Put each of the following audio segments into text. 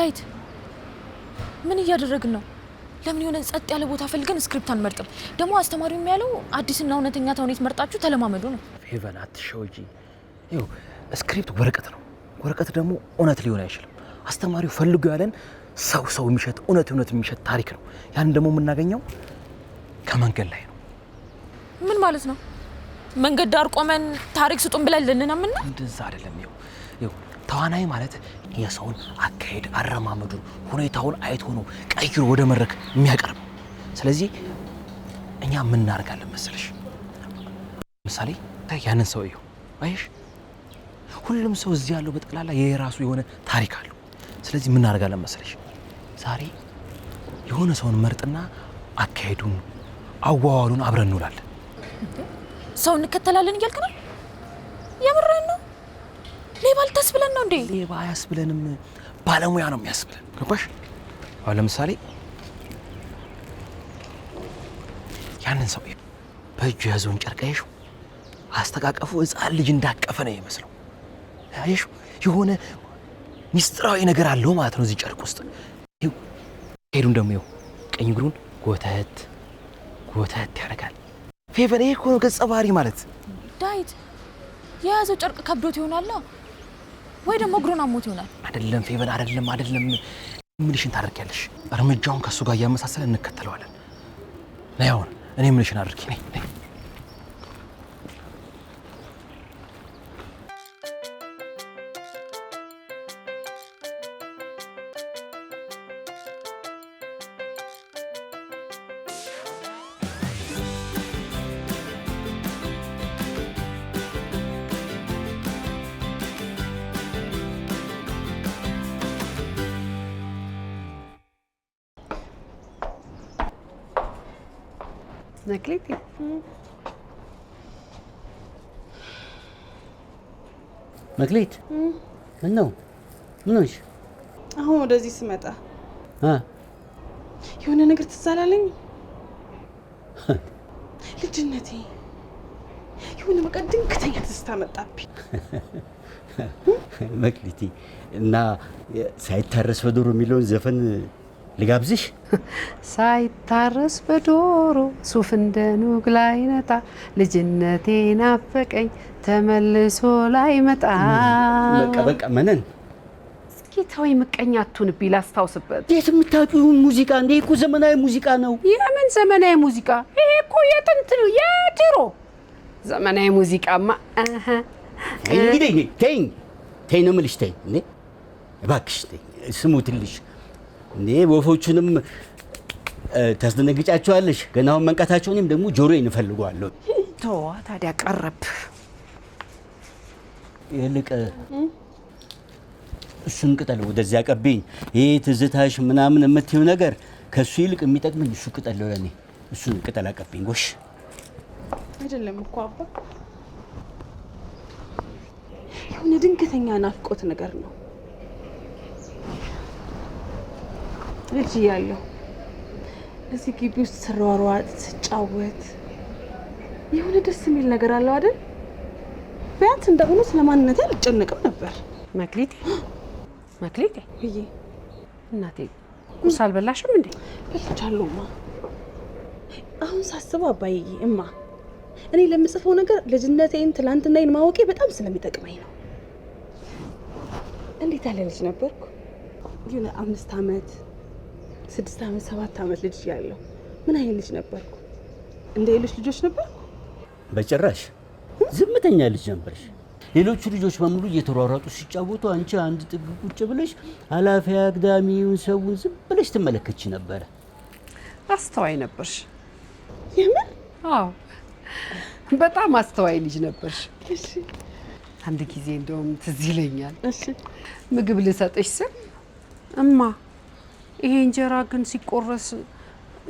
ዳዊት ምን እያደረግን ነው? ለምን የሆነ ጸጥ ያለ ቦታ ፈልገን ስክሪፕት አንመርጥም? ደግሞ አስተማሪው የሚያለው አዲስና እውነተኛ ተውኔት መርጣችሁ ተለማመዱ ነው። ፌቨን አትሸውጂ። ይኸው ስክሪፕት ወረቀት ነው። ወረቀት ደግሞ እውነት ሊሆን አይችልም። አስተማሪው ፈልጎ ያለን ሰው የሚሸት እውነት የሚሸት ታሪክ ነው። ያን ደግሞ የምናገኘው ከመንገድ ላይ ነው። ምን ማለት ነው? መንገድ ዳር ቆመን ታሪክ ስጡን ብለን ልንነምን ነው? እንደዛ አይደለም። ይኸው ተዋናይ ማለት የሰውን አካሄድ አረማመዱን ሁኔታውን አይቶ ነው ቀይሮ ወደ መድረክ የሚያቀርብ። ስለዚህ እኛ ምን እናደርጋለን መሰለሽ? ምሳሌ ያንን ሰው ይኸው አይሽ፣ ሁሉም ሰው እዚህ ያለው በጠቅላላ የራሱ የሆነ ታሪክ አለው። ስለዚህ ምን እናደርጋለን መሰለሽ? ዛሬ የሆነ ሰውን መርጥና አካሄዱን አዋዋሉን አብረን እንውላለን። ሰው እንከተላለን እያልክ ነው? የምሬን ነው? ሌባ ልታስብለን ነው እንዴ? ሌባ አያስብለንም፣ ባለሙያ ነው የሚያስብለን። ገባሽ? አሁን ለምሳሌ ያንን ሰው በእጁ የያዘውን ጨርቅ አየሽው? አስተቃቀፉ ሕፃን ልጅ እንዳቀፈ ነው የሚመስለው። አየሽው? የሆነ ሚስጥራዊ ነገር አለው ማለት ነው እዚህ ጨርቅ ውስጥ። ሄዱን ደግሞ ይኸው ቀኝ እግሩን ጎተት ያደርጋል። ፌቨን ይሄ እኮ ነው ገጸ ባህሪ ማለት። ዳዊት የያዘው ጨርቅ ከብዶት ይሆናል ወይ ደግሞ እግሩን አሞት ይሆናል። አይደለም ፌቨን፣ አይደለም። ምንሽን ታደርጊያለሽ? እርምጃውን ከሱ ጋር እያመሳሰለን እንከተለዋለን። ነይ አሁን እኔ ምንሽን አድርጊ። ነይ መክሊት ምን ነው? ምን ሆንሽ? አሁን ወደዚህ ስመጣ የሆነ ነገር ትዝ አላለኝ። ልጅነቴ የሆነ በቃ ድንገተኛ ትዝታ መጣብኝ። መክሊቴ እና ሳይታረስ በዶሮ የሚለውን ዘፈን ልጋብዝሽ? ሳይታረስ በዶሮ ሱፍ እንደ ኑግ ላይ ነጣ፣ ልጅነቴ ናፈቀኝ ተመልሶ ላይ መጣ። በቃ መነን እስኪ ተወይ፣ ምቀኛ አትሁንብኝ፣ ላስታውስበት። የት የምታውቂው ሙዚቃ እንዴ? እኮ ዘመናዊ ሙዚቃ ነው። የምን ዘመናዊ ሙዚቃ? ይሄ እኮ የጥንት ነው፣ የድሮ ዘመናዊ ሙዚቃማ። እንግዲህ ተይ ነው የምልሽ። ተይ እንዴ እባክሽ፣ ተይ ስሙትልሽ እንዴ። ወፎቹንም ታስደነግጫቸዋለሽ። ገና አሁን መንቃታቸውንም ደግሞ ጆሮዬን እፈልገዋለሁ። ተዋ ታዲያ ቀረብ። ይልቅ እሱን ቅጠል ወደዚያ ቀብኝ። ይሄ ትዝታሽ ምናምን የምትይው ነገር ከሱ ይልቅ የሚጠቅመኝ እሱ ቅጠል ነው ለኔ። እሱን ቅጠል አቀብኝ። ጎሽ አይደለም እኮ አባ፣ የሆነ ድንገተኛ ናፍቆት ነገር ነው። ልጅ እያለሁ እዚህ ግቢ ውስጥ ስሯሯጥ ስጫወት የሆነ ደስ የሚል ነገር አለው አይደል? ቢያንስ እንደሆነ ስለማንነቴ አልጨነቅም ነበር። መክሊቴ ይሄ እናቴ ቁርስ አልበላሽም እንዴ? በልቻለሁማ። አሁን ሳስበው አባዬ እማ፣ እኔ ለምጽፈው ነገር ልጅነቴን ትላንትናዬን ማወቄ በጣም ስለሚጠቅመኝ ነው። እንዴት ያለ ልጅ ነበርኩ? የሆነ 5 ዓመት 6 ዓመት 7 ዓመት ልጅ ያለው ምን አይነት ልጅ ነበርኩ? እንደ ሌሎች ልጆች ነበርኩ? በጭራሽ ዝምተኛ ልጅ ነበርሽ። ሌሎቹ ልጆች በሙሉ እየተሯሯጡ ሲጫወቱ አንቺ አንድ ጥግ ቁጭ ብለሽ አላፊ አግዳሚውን ሰውን ዝም ብለሽ ትመለከቺ ነበር። አስተዋይ ነበርሽ። የምን? አዎ በጣም አስተዋይ ልጅ ነበርሽ። እሺ አንድ ጊዜ እንደውም ትዝ ይለኛል። እሺ ምግብ ልሰጥሽ ስል እማ ይሄ እንጀራ ግን ሲቆረስ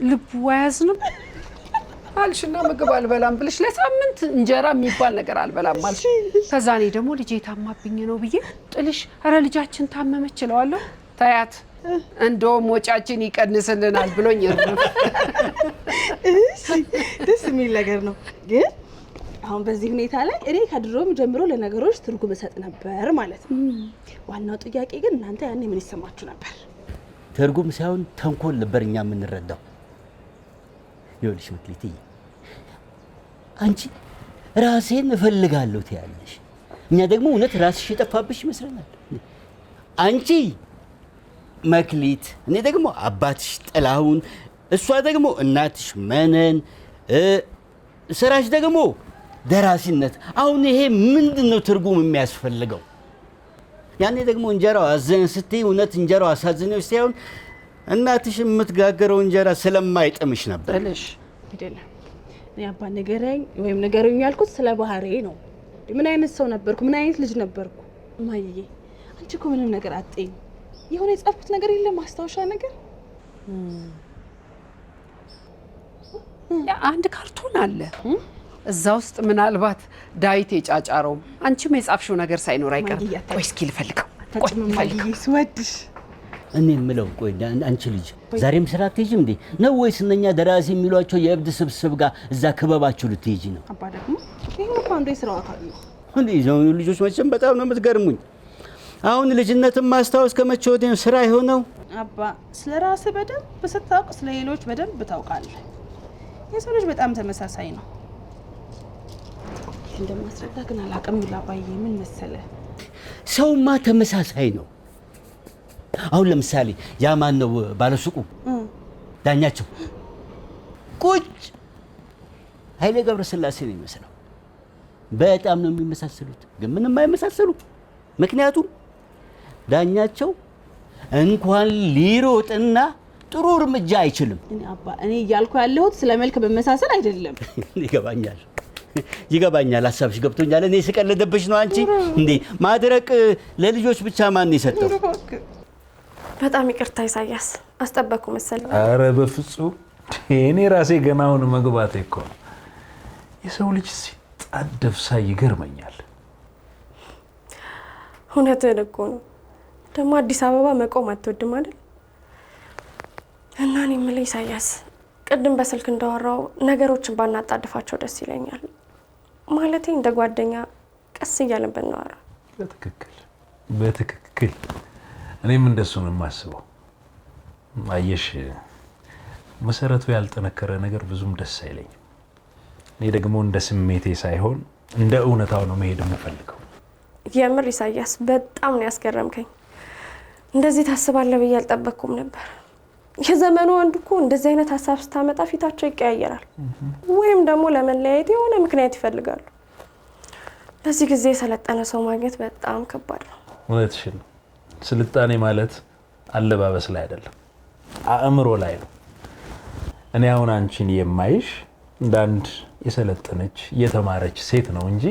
ልቡ አያዝንም አልሽና ምግብ አልበላም ብለሽ ለሳምንት እንጀራ የሚባል ነገር አልበላም አልሽ። ከዛ እኔ ደግሞ ልጄ ታማብኝ ነው ብዬ ጥልሽ ኧረ ልጃችን ታመመች እለዋለሁ። ታያት እንደውም ወጫችን ይቀንስልናል ብሎኝ እርፍ። እሺ ደስ የሚል ነገር ነው። ግን አሁን በዚህ ሁኔታ ላይ እኔ ከድሮም ጀምሮ ለነገሮች ትርጉም እሰጥ ነበር ማለት ነው። ዋናው ጥያቄ ግን እናንተ ያኔ ምን ይሰማችሁ ነበር? ትርጉም ሳይሆን ተንኮል ነበር እኛ የምንረዳው። ይኸውልሽ መክሊትዬ፣ አንቺ ራሴን እፈልጋለሁ ትያለሽ፣ እኛ ደግሞ እውነት ራስሽ የጠፋብሽ ይመስለናል። አንቺ መክሊት፣ እኔ ደግሞ አባትሽ ጥላሁን፣ እሷ ደግሞ እናትሽ መነን፣ ስራሽ ደግሞ ደራሲነት። አሁን ይሄ ምንድነው ትርጉም የሚያስፈልገው? ያኔ ደግሞ እንጀራው አዘን ስትይ እውነት እንጀራው አሳዝነሽ ሳይሆን እናትሽ የምትጋገረው እንጀራ ስለማይጥምሽ ነበር። እልሽ አይደለም እኔ አባ ንገረኝ ወይም ንገሩኝ ያልኩት ስለ ባህሪ ነው። ምን አይነት ሰው ነበርኩ? ምን አይነት ልጅ ነበርኩ? እማዬ አንቺ እኮ ምንም ነገር አትጠይም። የሆነ የጻፍኩት ነገር የለም ማስታወሻ ነገር? አንድ ካርቶን አለ እዛ ውስጥ ምናልባት ዳዊት የጫጫረው አንቺም የጻፍሽው ነገር ሳይኖር አይቀርም። ቆይ እስኪ ልፈልገው። ስወድሽ እኔ የምለው ቆይ አንቺ ልጅ ዛሬም ስራ አትሄጂም እንዴ? ነው ወይስ እነኛ ደራሲ የሚሏቸው የእብድ ስብስብ ጋር እዛ ክበባችሁ ልትሄጂ ነው? አባ ደግሞ ይሄ እኮ አንዱ የስራው አካል ነው። እንዴ ዘመኑ ልጆች መቼም በጣም ነው የምትገርሙኝ። አሁን ልጅነትን ማስታወስ ከመቼ ወዲህ ነው ስራ የሆነው? አባ ስለ ራስህ በደንብ ስታውቅ ስለ ሌሎች በደንብ ታውቃለህ። የሰው ልጅ በጣም ተመሳሳይ ነው። እንደማስረዳ ግን አላውቅም። ላባዬ ምን መሰለህ፣ ሰውማ ተመሳሳይ ነው። አሁን ለምሳሌ ያ ማን ነው ባለሱቁ ዳኛቸው ቁጭ ኃይሌ ገብረስላሴ ነው የሚመስለው። በጣም ነው የሚመሳሰሉት፣ ግን ምንም አይመሳሰሉ። ምክንያቱም ዳኛቸው እንኳን ሊሮጥና ጥሩ እርምጃ አይችልም። እኔ እያልኩ ያለሁት ስለ መልክ በመሳሰል አይደለም። ይገባኛል፣ ሀሳብሽ ገብቶኛል። እኔ ስቀልድብሽ ነው። አንቺ እንዴ ማድረቅ ለልጆች ብቻ ማን የሰጠው? በጣም ይቅርታ ኢሳያስ፣ አስጠበቅኩ መሰለኝ። አረ በፍጹም እኔ ራሴ ገና አሁን መግባቴ እኮ ነው። የሰው ልጅ ሲጣደፍ ሳይ ይገርመኛል። እውነትህን እኮ ነው። ደግሞ አዲስ አበባ መቆም አትወድም አይደል? እና እኔ የምልህ ኢሳያስ፣ ቅድም በስልክ እንዳወራው ነገሮችን ባናጣድፋቸው ደስ ይለኛል። ማለቴ እንደ ጓደኛ ቀስ እያልን ብናወራ። በትክክል እኔም እንደሱ ነው የማስበው። አየሽ፣ መሰረቱ ያልጠነከረ ነገር ብዙም ደስ አይለኝም። እኔ ደግሞ እንደ ስሜቴ ሳይሆን እንደ እውነታው ነው መሄድ የምፈልገው። የምር ኢሳያስ፣ በጣም ነው ያስገረምከኝ። እንደዚህ ታስባለህ ብዬ አልጠበቅኩም ነበር። የዘመኑ ወንድ እኮ እንደዚህ አይነት ሀሳብ ስታመጣ ፊታቸው ይቀያየራል፣ ወይም ደግሞ ለመለያየት የሆነ ምክንያት ይፈልጋሉ። በዚህ ጊዜ የሰለጠነ ሰው ማግኘት በጣም ከባድ ነው። እውነትሽን ነው። ስልጣኔ ማለት አለባበስ ላይ አይደለም፣ አእምሮ ላይ ነው። እኔ አሁን አንቺን የማይሽ እንደ አንድ የሰለጠነች የተማረች ሴት ነው እንጂ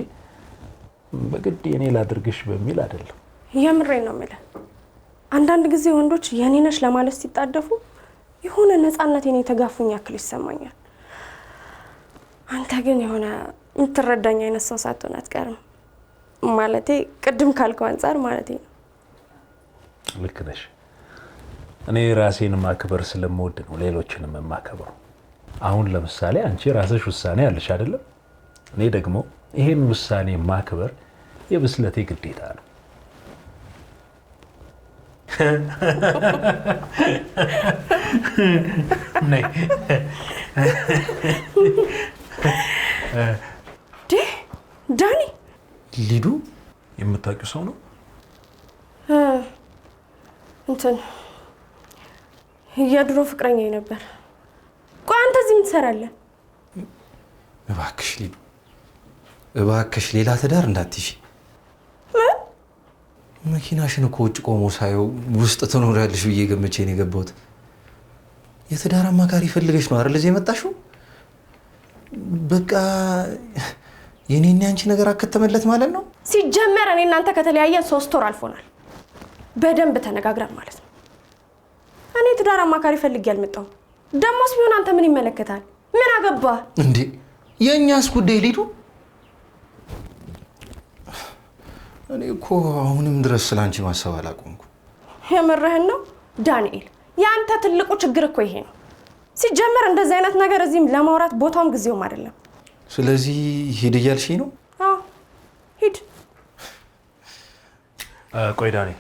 በግድ የኔ ላድርግሽ በሚል አይደለም። የምሬን ነው የምልህ። አንዳንድ ጊዜ ወንዶች የኔ ነሽ ለማለት ሲጣደፉ የሆነ ነፃነቴን የተጋፉኝ ያክል ይሰማኛል። አንተ ግን የሆነ የምትረዳኝ አይነት ሰው ሳትሆን አትቀርም። ማለቴ ቅድም ካልከው አንጻር ማለቴ ነው። ልክ ነሽ። እኔ ራሴን ማክበር ስለምወድ ነው ሌሎችንም የማከብረው። አሁን ለምሳሌ አንቺ ራስሽ ውሳኔ አለሽ አይደለም? እኔ ደግሞ ይሄን ውሳኔ ማክበር የብስለቴ ግዴታ ነው። ነይ ዳኒ። ሊዱ የምታውቂው ሰው ነው? እንትን የድሮ ፍቅረኛ ነበር። ቆይ አንተ እዚህ ምን ትሰራለህ? እባክሽ ሊዱ፣ እባክሽ ሌላ ትዳር እንዳትይሽ። መኪናሽን እኮ ውጭ ቆሞ ሳየው ውስጥ ትኖሪያለሽ ብዬ ገምቼ ነው የገባሁት። የትዳር አማካሪ ፈልገሽ ነው አይደል እዚህ የመጣሽው? በቃ የኔና ያንቺ ነገር አከተመለት ማለት ነው። ሲጀመር እኔ እናንተ ከተለያየን 3 ወር አልፎናል። በደንብ ተነጋግረን ማለት ነው። እኔ ትዳር አማካሪ ፈልጌ አልመጣሁም። ደሞስ ቢሆን አንተ ምን ይመለከታል? ምን አገባ እንዴ? የእኛስ ጉዳይ ሊዱ። እኔ እኮ አሁንም ድረስ ስላንቺ ማሰብ አላቆምኩም። የምርህን ነው ዳንኤል? ያንተ ትልቁ ችግር እኮ ይሄ ነው። ሲጀመር እንደዚህ አይነት ነገር እዚህም ለማውራት ቦታውም ጊዜውም አይደለም። ስለዚህ ሂድ እያልሽኝ ነው? አዎ ሂድ። ቆይ ዳንኤል፣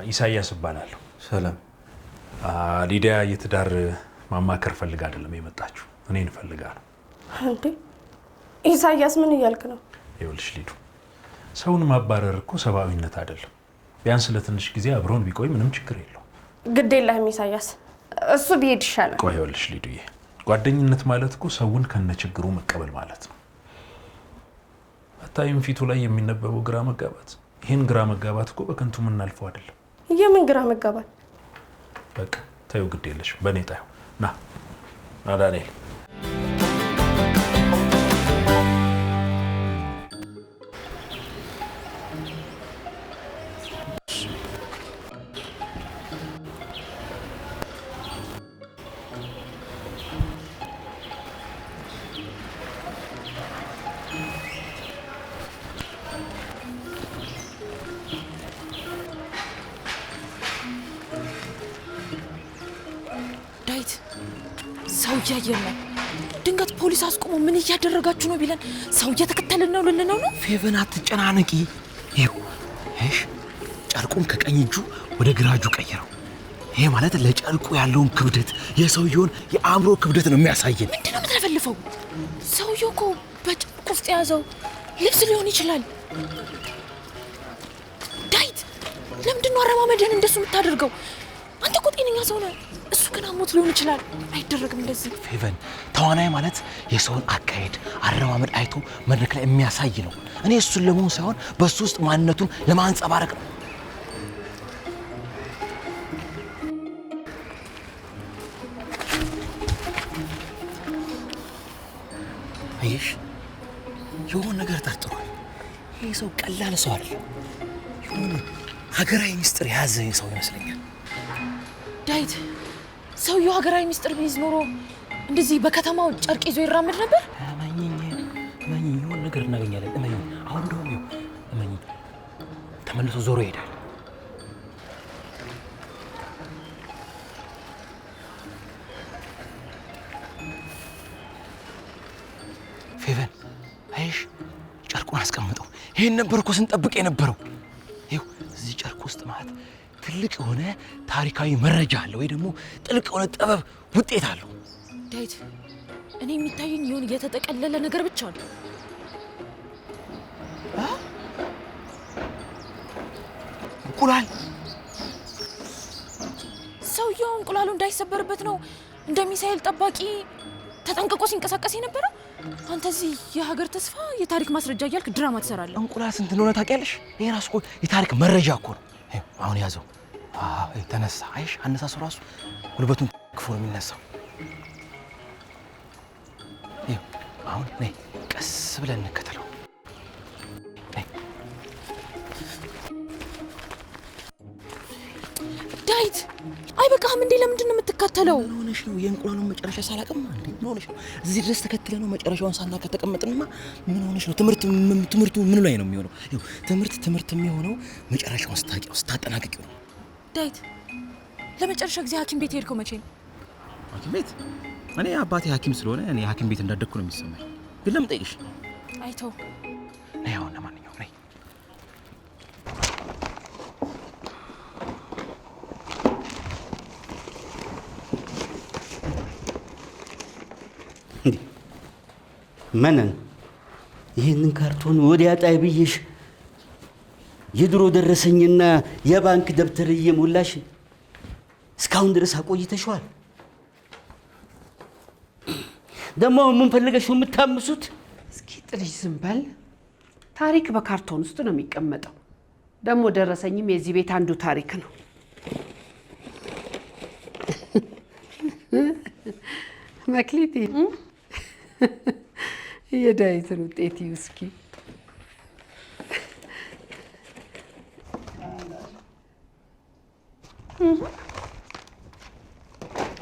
ኢሳያስ እባላለሁ። ሰላም። ሊዲያ የትዳር ማማከር ፈልጋ አይደለም የመጣችሁ፣ እኔን ፈልጋ ነው። እንዴ ኢሳያስ ምን እያልክ ነው? ይኸውልሽ ሊዱ፣ ሰውን ማባረር እኮ ሰብአዊነት አይደለም። ቢያንስ ለትንሽ ጊዜ አብሮን ቢቆይ ምንም ችግር የለውም። ግድ የለህም ኢሳያስ፣ እሱ ቢሄድ ይሻላል። ቆይ ይኸውልሽ ሊዱዬ፣ ጓደኝነት ማለት እኮ ሰውን ከነችግሩ መቀበል ማለት ነው። አታይም ፊቱ ላይ የሚነበበው ግራ መጋባት? ይህን ግራ መጋባት እኮ በከንቱ የምናልፈው አይደለም። የምን ግራ መጋባት? በቃ ታዩ፣ ግድ የለሽም፣ በእኔ ጣዩ። ና ዳንኤል። ዳዊት ሰው እያየን ነው። ድንገት ፖሊስ አስቆሞ ምን እያደረጋችሁ ነው ቢለን ሰው እየተከተልን ነው ልንለው ነው? ፌቨን አትጨናነቂ። ይኸው ጨርቁን ከቀኝ እጁ ወደ ግራ እጁ ቀይረው። ይሄ ማለት ለጨርቁ ያለውን ክብደት የሰውየውን የአእምሮ ክብደት ነው የሚያሳየን። ምንድነው የምትለፈልፈው? ሰውየው እኮ በጨርቁ ውስጥ የያዘው ልብስ ሊሆን ይችላል። ዳዊት ለምንድነው አረማመድህን እንደሱ የምታደርገው? አንተ እኮ ጤነኛ ሰው ነህ። እሱ ግን አሞት ሊሆን ይችላል። አይደረግም እንደዚህ። ፌቨን ተዋናይ ማለት የሰውን አካሄድ አረማመድ አይቶ መድረክ ላይ የሚያሳይ ነው። እኔ እሱን ለመሆን ሳይሆን በሱ ውስጥ ማንነቱን ለማንጸባረቅ ነው። አየሽ፣ የሆነ ነገር ጠርጥሯል። ይህ ሰው ቀላል ሰው አይደለም። የሆነ ሀገራዊ ሚስጥር የያዘ ሰው ይመስለኛል። ዳዊት ሰውየው ሀገራዊ ሚስጥር ቢይዝ ኖሮ እንደዚህ በከተማው ጨርቅ ይዞ ይራመድ ነበር? እመኚኝ፣ የሆነ ነገር እናገኛለን። እመኚኝ። አሁን ደግሞ እመኚኝ፣ ተመልሶ ዞሮ ይሄዳል። ፌቨን አይሽ፣ ጨርቁን አስቀምጠው። ይሄን ነበር እኮ ስንጠብቅ የነበረው። ይኸው እዚህ ጨርቅ ውስጥ ማለት ትልቅ የሆነ ታሪካዊ መረጃ አለ፣ ወይ ደግሞ ጥልቅ የሆነ ጥበብ ውጤት አለው። ዳዊት እኔ የሚታየኝ የሆነ የተጠቀለለ ነገር ብቻ ነው። እንቁላል። ሰውየው እንቁላሉ እንዳይሰበርበት ነው እንደ ሚሳኤል ጠባቂ ተጠንቅቆ ሲንቀሳቀስ የነበረው። አንተ እዚህ የሀገር ተስፋ የታሪክ ማስረጃ እያልክ ድራማ ትሰራለህ። እንቁላል ስንት እንደሆነ ታውቂያለሽ? ይሄ ራሱ እኮ የታሪክ መረጃ እኮ ነው። አሁን ያዘው። ተነሳ። አይሽ፣ አነሳሱ ራሱ ጉልበቱን ክፉ ነው የሚነሳው። አሁን ነይ፣ ቀስ ብለን እንከተለው። ዳዊት አይበቃህም እንዴ? ለምንድን ነው የምትከተለው? ምን ሆነሽ ነው? የእንቁላሉን መጨረሻ ሳላቅም እንዴ? ምን ሆነሽ ነው? እዚህ ድረስ ተከትለ ነው መጨረሻውን ሳናውቅ ተቀመጥንማ። ምን ሆነሽ ነው? ትምህርቱ ምን ላይ ነው የሚሆነው? ትምህርት የሚሆነው መጨረሻውን ስታውቂው ስታጠናቅቂው ነው። ዳዊት ለመጨረሻ ጊዜ ሐኪም ቤት ሄድከው መቼ ነው? ሐኪም ቤት? እኔ አባቴ ሐኪም ስለሆነ እኔ ሐኪም ቤት እንዳደግኩ ነው የሚሰማኝ። ግን ለምን ጠይቅሽ? አይተው ነይ፣ አሁን ለማንኛውም ነይ። መነን ይህንን ካርቶን ወዲያ ጣይ ብዬሽ የድሮ ደረሰኝና የባንክ ደብተር እየሞላሽ እስካሁን ድረስ አቆይተሽዋል። ደግሞ ምን ፈልገሽ ነው የምታምሱት? እስኪ ጥልሽ ዝም በል። ታሪክ በካርቶን ውስጥ ነው የሚቀመጠው። ደግሞ ደረሰኝም የዚህ ቤት አንዱ ታሪክ ነው። መክሊት የዳዊትን ውጤት ይዩ እስኪ።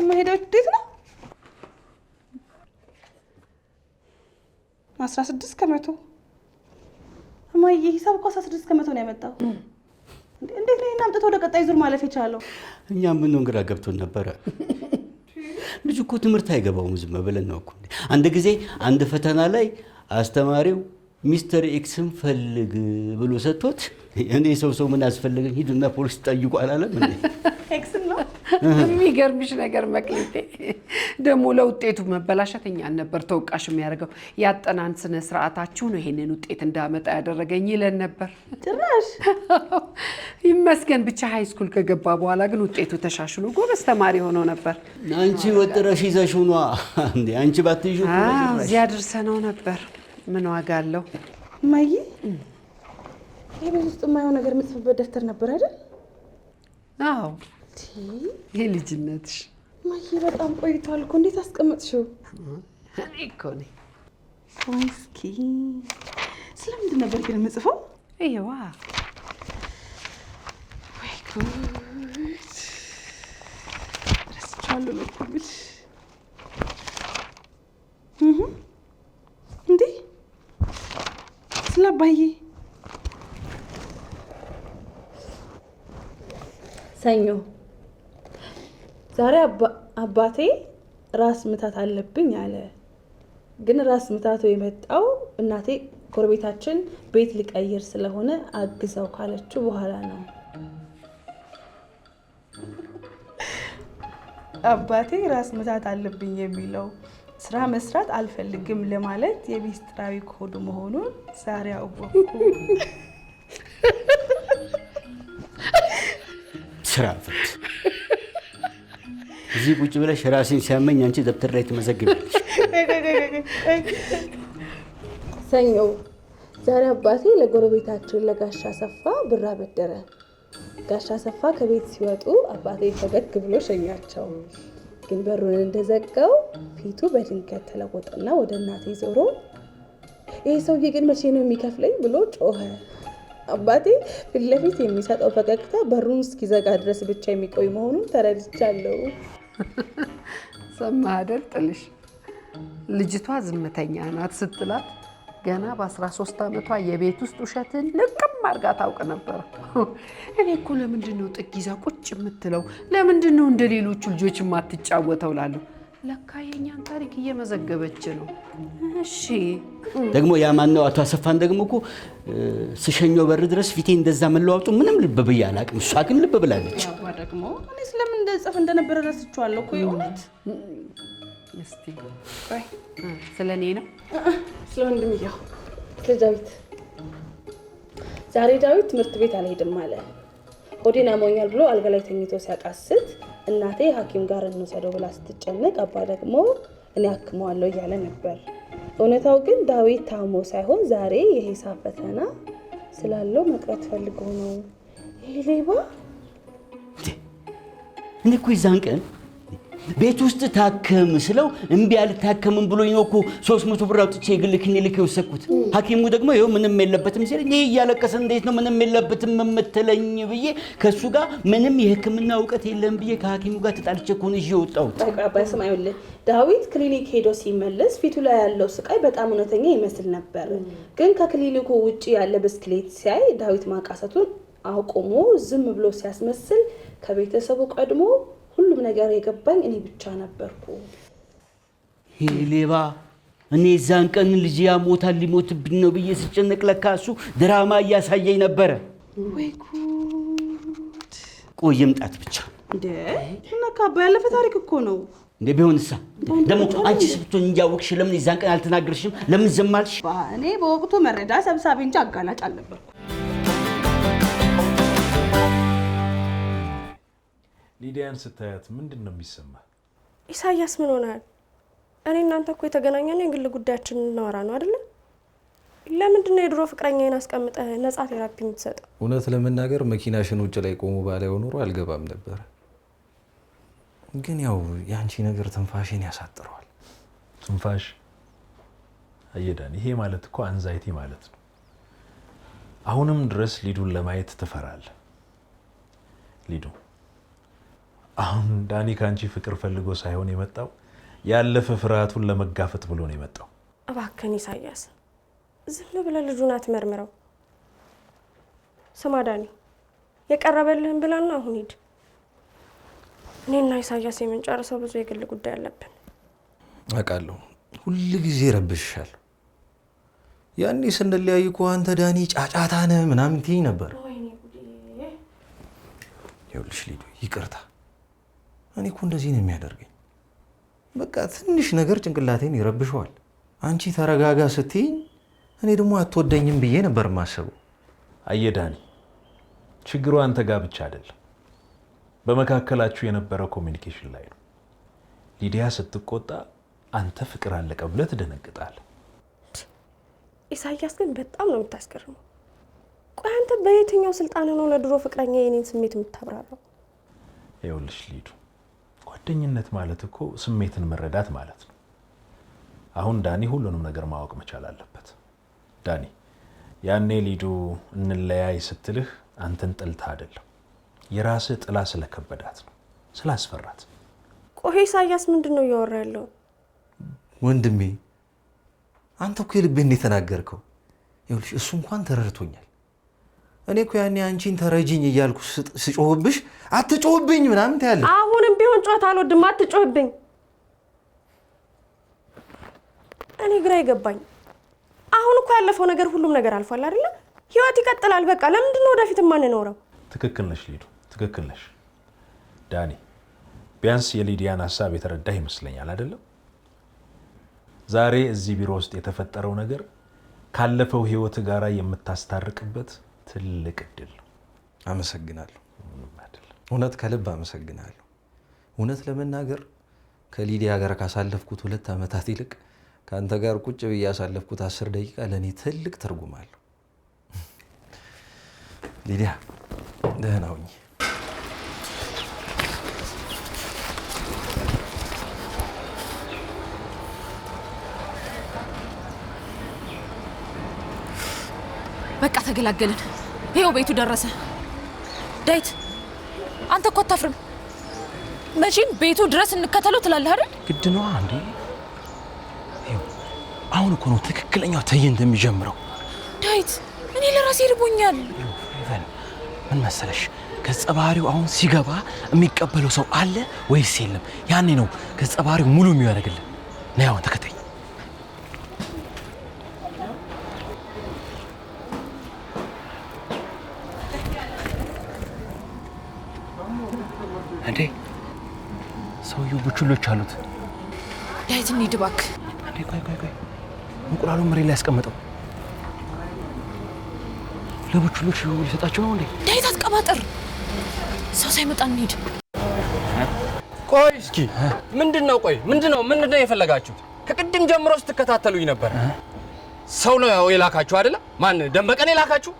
የማሄዳው ውጤት ነው 16 ከመቶ። እማዬ ሂሳብ እኮ 16 ከመቶ ነው ያመጣው። እንዴት ነው ይሄን አምጥቶ ወደ ቀጣይ ዙር ማለፍ የቻለው? እኛም ምኑን ግራ ገብቶን ነበረ። ልጅ እኮ ትምህርት አይገባውም። ዝም ብለን ነው እኮ። አንድ ጊዜ አንድ ፈተና ላይ አስተማሪው ሚስተር ኤክስን ፈልግ ብሎ ሰጥቶት እኔ ሰው ምን አስፈልገኝ ሂዱና ፖሊስ ጠይቁ አላለም እንዴ? ኤክስ ነው። የሚገርምሽ ነገር መክሊቴ ደግሞ ለውጤቱ መበላሸት እኛን ነበር ተወቃሽ የሚያደርገው። ያጠናን ስነ ስርዓታችሁ ነው ይሄንን ውጤት እንዳመጣ ያደረገኝ ይለን ነበር። ጭራሽ ይመስገን ብቻ ሃይ ስኩል ከገባ በኋላ ግን ውጤቱ ተሻሽሎ ጎበዝ ተማሪ ሆኖ ነበር። አንቺ ወጥረሽ ይዘሽው ነዋ እንዴ? አንቺ ባትይዙ እዚያ ደርሰነው ነበር። ምን ዋጋ አለው? ማይ የቤት ውስጥ የማየው ነገር የምትጽፍበት ደብተር ነበር አይደል? አዎ የልጅነትሽ። ማይ በጣም ቆይቷል እኮ። እንዴት አስቀመጥሽው? እኔ እኮ ነኝ። ወይ እስኪ ስለምንድን ነበር ግን የምጽፈው? ይኸዋ። ወይ ጉድ! ረስቻለሁ እኮ የምልሽ። እንዴ ስለ አባዬ ሰኞ ዛሬ አባቴ ራስ ምታት አለብኝ አለ። ግን ራስ ምታቱ የመጣው እናቴ ጎረቤታችን ቤት ሊቀይር ስለሆነ አግዘው ካለችው በኋላ ነው። አባቴ ራስ ምታት አለብኝ የሚለው ስራ መስራት አልፈልግም ለማለት የሚስጥራዊ ኮድ መሆኑን ዛሬ አወቅኩ። ስራ ፈት እዚህ ቁጭ ብለሽ ራሴን ሲያመኝ አንቺ ደብተር ላይ ትመዘግቢያለሽ። ሰኞ ዛሬ አባቴ ለጎረቤታችን ለጋሻ አሰፋ ብር አበደረ። ጋሻ አሰፋ ከቤት ሲወጡ አባቴ ፈገግ ብሎ ሸኛቸው። ግን በሩን እንደዘጋው ፊቱ በድንገት ተለወጠና ወደ እናቴ ዞሮ ይሄ ሰውዬ ግን መቼ ነው የሚከፍለኝ ብሎ ጮኸ። አባቴ ፊት ለፊት የሚሰጠው ፈገግታ በሩን እስኪዘጋ ድረስ ብቻ የሚቆይ መሆኑን ተረድቻለሁ። ሰማህ አይደል ጥልሽ? ልጅቷ ዝምተኛ ናት ስትላት ገና በ13 ዓመቷ የቤት ውስጥ ውሸትን ልቅም አድርጋ ታውቅ ነበር። እኔ እኮ ለምንድን ነው ጥግ ይዛ ቁጭ የምትለው? ለምንድን ነው እንደ ሌሎቹ ልጆች የማትጫወተው ላለሁ። ለካ የኛን ታሪክ እየመዘገበች ነው። እሺ ደግሞ ያ ማነው አቶ አሰፋን ደግሞ እኮ ስሸኘው በር ድረስ ፊቴ እንደዛ መለዋወጡ ምንም ልብ ብዬ አላውቅም። እሷ ግን ልብ ብላለች። ደግሞ እኔ ስለምን እንደጽፍ እንደነበረ ረስቼዋለሁ እኮ የእውነት። እስቲ ቆይ ስለ እኔ ነው ስለ ወንድምየው ስለ ዳዊት። ዛሬ ዳዊት ትምህርት ቤት አልሄድም አለ። ሆዴን አሞኛል ብሎ አልጋ ላይ ተኝቶ ሲያቃስት እናቴ ሐኪም ጋር እንውሰደው ብላ ስትጨነቅ አባ ደግሞ እኔ አክመዋለሁ እያለ ነበር። እውነታው ግን ዳዊት ታሞ ሳይሆን ዛሬ የሂሳብ ፈተና ስላለው መቅረት ፈልጎ ነው። ይሄ ሌባ እኔ እኮ ይዛን ቀን ቤት ውስጥ ታከም ስለው እምቢ አልታከምም ብሎኝ ነው እኮ 300 ብር አውጥቼ የግል ክሊኒክ የወሰድኩት። ሐኪሙ ደግሞ ይኸው ምንም የለበትም ሲለኝ ይሄ እያለቀሰ እንዴት ነው ምንም የለበትም የምትለኝ ብዬ ከእሱ ጋር ምንም የሕክምና እውቀት የለም ብዬ ከሐኪሙ ጋር ተጣልቼ እኮ ነው ይዤ የወጣሁት። አባይ ስማ፣ ይኸውልህ ዳዊት ክሊኒክ ሄዶ ሲመለስ ፊቱ ላይ ያለው ስቃይ በጣም እውነተኛ ይመስል ነበር። ግን ከክሊኒኩ ውጪ ያለ ብስክሌት ሲያይ ዳዊት ማቃሰቱን አቁሞ ዝም ብሎ ሲያስመስል ከቤተሰቡ ቀድሞ ሁሉም ነገር የገባኝ እኔ ብቻ ነበርኩ። ይሄ ሌባ እኔ እዛን ቀን ልጅ ያሞታል ሊሞትብኝ ነው ብዬ ስጨነቅ ለካ እሱ ድራማ እያሳየኝ ነበረ። ወይ ጉድ! ቆይ ይምጣት ብቻ እንዴ! እና ካባ ያለፈ ታሪክ እኮ ነው እንዴ። ቢሆንሳ ደግሞ አንቺ ስትሆን እንጃወቅሽ ለምን እዛን ቀን አልተናገርሽም? ለምን ዝም አልሽ? እኔ በወቅቱ መረጃ ሰብሳቢ እንጂ አጋላጭ አልነበርኩ። ሊዲያን ስታያት ምንድን ነው የሚሰማ? ኢሳያስ ምን ሆናል? እኔ እናንተ እኮ የተገናኘነው የግል ጉዳያችንን እናወራ ነው አይደለ? ለምንድን ነው የድሮ ፍቅረኛዬን አስቀምጠህ ነጻ ቴራፒ የምትሰጠው? እውነት ለመናገር መኪናሽን ውጭ ላይ ቆሙ ባላየው ኖሮ አልገባም ነበር። ግን ያው የአንቺ ነገር ትንፋሽን ያሳጥረዋል። ትንፋሽ አየዳን፣ ይሄ ማለት እኮ አንዛይቲ ማለት ነው። አሁንም ድረስ ሊዱን ለማየት ትፈራለህ። ሊዱ አሁን ዳኒ ካንቺ ፍቅር ፈልጎ ሳይሆን የመጣው ያለፈ ፍርሃቱን ለመጋፈጥ ብሎ ነው የመጣው። እባክህን ኢሳያስ ዝም ብለህ ልጁን አትመርምረው። ስማ ዳኒ፣ የቀረበልህን ብላና አሁን ሂድ። እኔና ኢሳያስ የምንጨርሰው ብዙ የግል ጉዳይ አለብን። አውቃለሁ። ሁል ጊዜ ረብሽሻል። ያኔ ስንለያይ እኮ አንተ ዳኒ ጫጫታ ነህ ምናምን ትይኝ ነበር። ይኸውልሽ ሊዱ ይቅርታ። እኔ እኮ እንደዚህ ነው የሚያደርገኝ። በቃ ትንሽ ነገር ጭንቅላቴን ይረብሸዋል። አንቺ ተረጋጋ ስትይኝ እኔ ደግሞ አትወደኝም ብዬ ነበር የማስበው። አየህ ዳኒ፣ ችግሩ አንተ ጋር ብቻ አይደለም፣ በመካከላችሁ የነበረው ኮሚኒኬሽን ላይ ነው። ሊዲያ ስትቆጣ አንተ ፍቅር አለቀ ብለህ ትደነግጣለህ። ኢሳያስ ግን በጣም ነው የምታስገርመው። ቆይ አንተ በየትኛው ስልጣን ነው ለድሮ ፍቅረኛ የኔን ስሜት የምታብራራው? ይኸውልሽ ሊዱ፣ ጓደኝነት ማለት እኮ ስሜትን መረዳት ማለት ነው። አሁን ዳኒ ሁሉንም ነገር ማወቅ መቻል አለበት። ዳኒ፣ ያኔ ሊዱ እንለያይ ስትልህ አንተን ጥልታ አይደለም፣ የራስህ ጥላ ስለከበዳት ነው፣ ስላስፈራት። ቆይ ኢሳያስ ምንድን ነው እያወራ ያለው? ወንድሜ አንተ እኮ የልብህን የተናገርከው። ይኸውልሽ እሱ እንኳን ተረድቶኛል። እኔ እኮ ያኔ አንቺን ተረጂኝ እያልኩ ስጮህብሽ አትጮህብኝ ምናምን ትያለሽ። አሁንም ቢሆን ጮት አልወድም፣ አትጮህብኝ። እኔ ግራ ይገባኝ። አሁን እኮ ያለፈው ነገር ሁሉም ነገር አልፏል አይደለ? ህይወት ይቀጥላል። በቃ ለምንድን ነው ወደፊት የማንኖረው? ትክክል ነሽ ሊዱ፣ ትክክል ነሽ። ዳኒ ቢያንስ የሊዲያን ሀሳብ የተረዳህ ይመስለኛል አይደለም? ዛሬ እዚህ ቢሮ ውስጥ የተፈጠረው ነገር ካለፈው ህይወት ጋር የምታስታርቅበት ትልቅ እድል ነው። አመሰግናለሁ። እውነት ከልብ አመሰግናለሁ። እውነት ለመናገር ከሊዲያ ጋር ካሳለፍኩት 2 ዓመታት ይልቅ ከአንተ ጋር ቁጭ ብዬ ያሳለፍኩት 10 ደቂቃ ለእኔ ትልቅ ትርጉም አለው። ሊዲያ ደህና ሁኚ። በቃ ተገላገልን። ይኸው ቤቱ ደረሰ። ዳዊት አንተ እኮ አታፍርም? መቼም ቤቱ ድረስ እንከተለው ትላለህ አይደል? ግድ ነዋ እንዴ። አሁን እኮ ነው ትክክለኛው ትዕይንት የሚጀምረው። ዳዊት እኔ ለራሴ ርቦኛል። ምን መሰለሽ፣ ገጸ ባህሪው አሁን ሲገባ የሚቀበለው ሰው አለ ወይስ የለም? ያኔ ነው ገጸ ባህሪው ሙሉ የሚያደርግልን። ነይ አሁን ተከተኝ። እንዴ ሰውየው ቡችሎች አሉት። ዳዊት እንሂድ እባክህ። እንዴ ቆይ እንቁላሉን መሬት ላይ ያስቀመጠው ለቡችሎች ሊሰጣቸው ነው እንዴ? ዳዊት አትቀባጥር፣ ሰው ሳይመጣ እንሂድ። ቆይ እስኪ ምንድነው? ቆይ ምንድነው የፈለጋችሁት? ከቅድም ጀምሮ ስትከታተሉኝ ነበር። ሰው ነው የላካችሁ አይደለ? ማን ደመቀን የላካችሁ?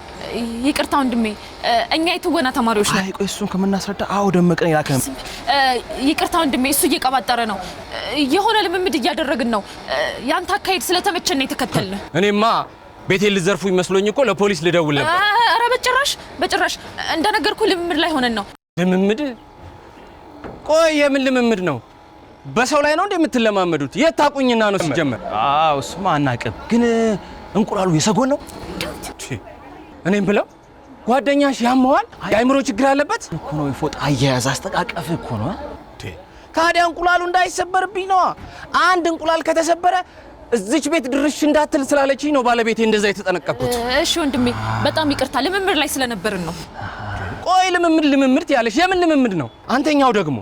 ይቅርታ ወንድሜ፣ እኛ የትወና ተማሪዎች ነን። አይ ቆይ እሱን ከምናስረዳ፣ አዎ ደመቀን የላከን። ይቅርታ ወንድሜ፣ እሱ እየቀባጠረ ነው። የሆነ ልምምድ እያደረግን ነው። ያንተ አካሄድ ስለተመቸን ነው የተከተልን። እኔማ ቤቴን ልዘርፉ ይመስሎኝ እኮ ለፖሊስ ልደውል ነበር። ኧረ በጭራሽ እንደነገርኩ ልምምድ ላይ ሆነን ነው። ልምምድ? ቆይ የምን ልምምድ ነው? በሰው ላይ ነው እንደምትለማመዱት? የት ታቁኝና ነው ሲጀመር? አዎ እሱማ አናውቅም፣ ግን እንቁላሉ የሰጎን ነው እኔም ብለው ጓደኛሽ ያመዋል? የአእምሮ ችግር አለበት እኮ ነው። የፎጣ አያያዝ አስተቃቀፍ እኮ ነው። ታዲያ እንቁላሉ እንዳይሰበርብኝ ነው። አንድ እንቁላል ከተሰበረ እዚች ቤት ድርሽ እንዳትል ስላለችኝ ነው ባለቤቴ እንደዛ የተጠነቀቅኩት። እሺ ወንድሜ በጣም ይቅርታ፣ ልምምድ ላይ ስለነበርን ነው። ቆይ ልምምድ ያለሽ የምን ልምምድ ነው? አንተኛው ደግሞ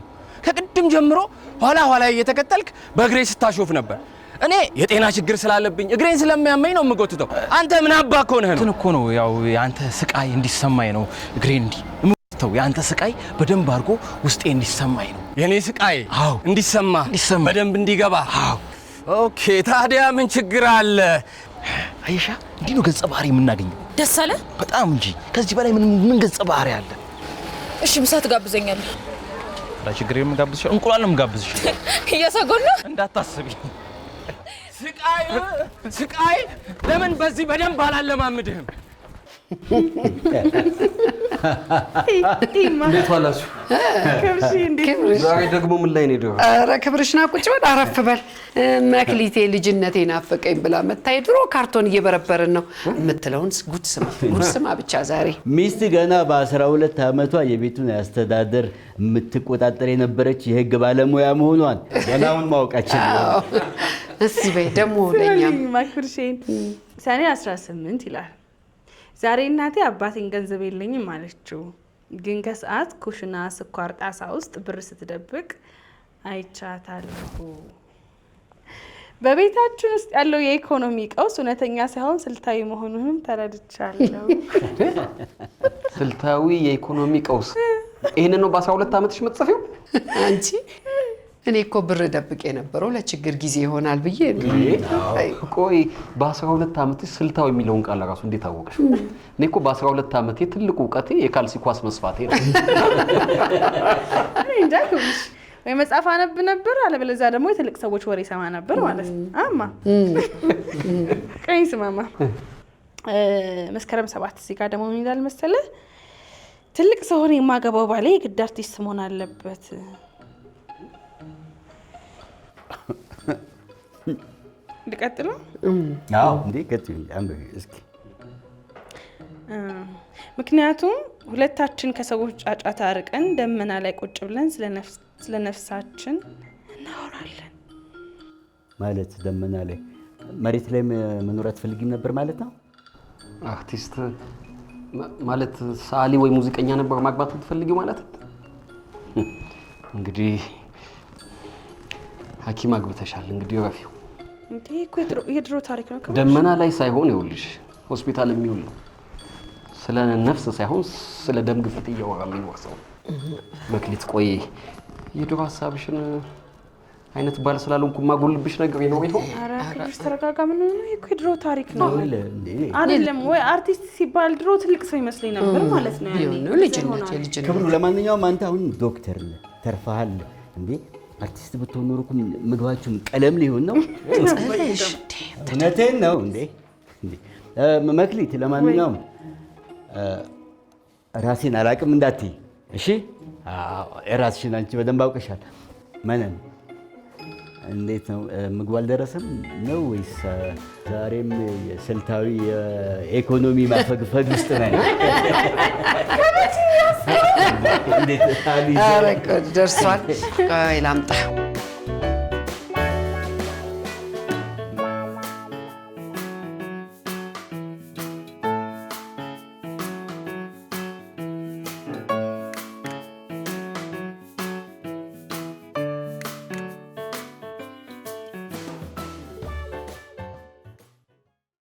ከቅድም ጀምሮ ኋላ እየተከተልክ በእግሬ ስታሾፍ ነበር። እኔ የጤና ችግር ስላለብኝ እግሬን ስለሚያመኝ ነው የምጎትተው። አንተ ምን አባክ ሆነህ ነው? እንትን እኮ ነው ያው ያንተ ስቃይ እንዲሰማኝ ነው እግሬን የምጎትተው። ያንተ ስቃይ በደንብ አድርጎ ውስጤ እንዲሰማኝ ነው። የኔ ስቃይ እንዲሰማ በደንብ እንዲገባ። ኦኬ ታዲያ ምን ችግር አለ? አይሻ እንዲህ ነው ገጸ ባህሪ የምናገኘው። ደስ አለ በጣም እንጂ ከዚህ በላይ ምን ገጸ ባህሪ አለ? እሺ ምሳ ትጋብዘኛለህ? ችግር የምጋብዝሽ እንቁላል ነው የምጋብዝሽ። እየሰጎን ነው እንዳታስቢ። ስቃይ ለምን በዚህ በደንብ አላለማምድህም? እንዴት ዋላችሁ? ዛሬ ደግሞ ምን ላይ ነው የደረው? ኧረ ክብርሽና ቁጭ በል አረፍ በል። መክሊቴ ልጅነቴ ናፈቀኝ ብላ መታ የድሮ ካርቶን እየበረበርን ነው የምትለውን ጉድ ስማ ብቻ ዛሬ ሚስት ገና በ12 ዓመቷ የቤቱን አስተዳደር የምትቆጣጠር የነበረች የህግ ባለሙያ መሆኗን ገና አሁን ማወቃችን ነው። እስኪ በይ ደግሞ ለእኛም ማክብርሽን ሰኔ 18 ይላል። ዛሬ እናቴ አባቴን ገንዘብ የለኝም አለችው፣ ግን ከሰዓት ኩሽና ስኳር ጣሳ ውስጥ ብር ስትደብቅ አይቻታለሁ። በቤታችን ውስጥ ያለው የኢኮኖሚ ቀውስ እውነተኛ ሳይሆን ስልታዊ መሆኑንም ተረድቻለሁ። ስልታዊ የኢኮኖሚ ቀውስ? ይሄንን ነው በ12 ዓመትሽ የምትጽፊው? አንቺ እኔ እኮ ብር ደብቄ የነበረው ለችግር ጊዜ ይሆናል ብዬ ነው። ቆይ በ12 ዓመትሽ ስልታዊ የሚለውን ቃል ራሱ እንዴት አወቅሽ? እኔ እኮ በ12 ዓመቴ ትልቁ እውቀቴ የካልሲ ኳስ መስፋቴ ነው። እኔ እንዳልኩሽ ወይ መጽሐፍ አነብ ነበር፣ አለበለዚያ ደግሞ የትልቅ ሰዎች ወሬ ሰማ ነበር ማለት ነው። አማ ቀኝ ስማማ መስከረም 7 እዚህ ጋር ደግሞ ምን ይላል መሰለህ? ትልቅ ሰው ሆነ የማገባው ባሌ የግድ አርቲስት መሆን አለበት። ልቀጥለው? አዎ እንዴ ቀጥይ አንብቢ እስኪ። ምክንያቱም ሁለታችን ከሰዎች ጫጫታ ርቀን ደመና ላይ ቁጭ ብለን ስለ ነፍሳችን እናወራለን። ማለት ደመና ላይ መሬት ላይ መኖር አትፈልጊም ነበር ማለት ነው? አርቲስት ማለት ሰዓሊ ወይ ሙዚቀኛ ነበር ማግባት የምትፈልጊው ማለት? እንግዲህ ሐኪም አግብተሻል። እንግዲህ ረፊው እንዴ እኮ የድሮ ታሪክ ነው። ደመና ላይ ሳይሆን ይኸውልሽ ሆስፒታል የሚውል ነው። ስለ ነፍስ ሳይሆን ስለ ደም ግፊት እያወራ የሚኖር ሰው። መክሊት ቆይ የድሮ ሀሳብሽን አይነት ባል ስላልሆንኩ ማጎልብሽ ነገር ነው ይሄ? ኧረ ክብርሽ ተረጋጋ። ምን ነው ይሄ? ድሮ ታሪክ ነው አይደለም ወይ? አርቲስት ሲባል ድሮ ትልቅ ሰው ይመስለኝ ነበር ማለት ነው። ልጅነት ክብሩ። ለማንኛውም አንተ አሁን ዶክተር ነህ፣ ተርፈሃል። እንዴ አርቲስት ብትሆን ኖሮ እኮ ምግባችሁም ቀለም ሊሆን ነው። እውነቴን ነው እንዴ መክሊት። ለማንኛውም ራሴን አላቅም እንዳትይ እሺ? ራስሽን አንቺ በደንብ አውቀሻል። መነን እንዴት ነው ምግቡ አልደረሰም ነው ወይስ ዛሬም ስልታዊ የኢኮኖሚ ማፈግፈግ ውስጥ ነን? ኧረ ደርሷል። ቆይ ላምጣ።